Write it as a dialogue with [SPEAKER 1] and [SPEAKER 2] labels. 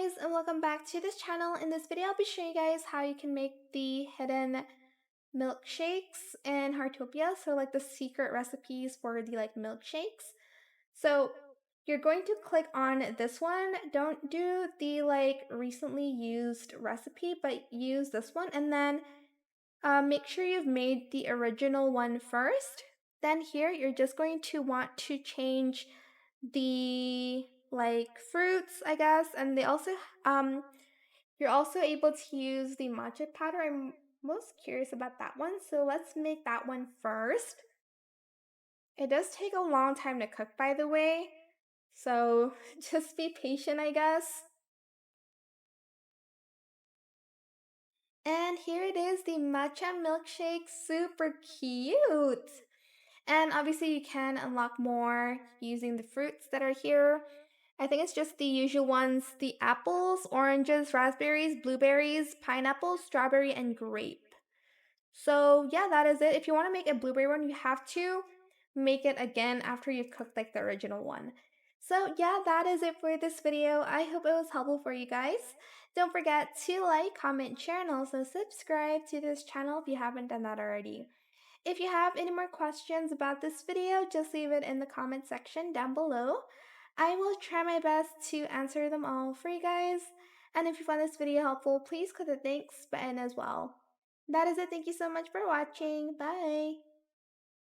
[SPEAKER 1] guys, and welcome back to this channel. In this video I'll be showing you guys how you can make the hidden milkshakes in Heartopia, so like the secret recipes for the milkshakes. So you're going to click on this one. Don't do the recently used recipe, but use this one, and then make sure you've made the original one first. Then here you're just going to want to change the fruits, I guess, and they also you're also able to use the matcha powder. I'm most curious about that one, so let's make that one first. It does take a long time to cook, by the way, so just be patient, I guess. And here it is, the matcha milkshake, super cute. And obviously you can unlock more using the fruits that are here. I think it's just the usual ones, the apples, oranges, raspberries, blueberries, pineapple, strawberry, and grape. So yeah, that is it. If you want to make a blueberry one, you have to make it again after you've cooked the original one. So yeah, that is it for this video. I hope it was helpful for you guys. Don't forget to like, comment, share, and also subscribe to this channel if you haven't done that already. If you have any more questions about this video, just leave it in the comment section down below. I will try my best to answer them all for you guys. And if you found this video helpful, please click the thanks button as well. That is it. Thank you so much for watching. Bye!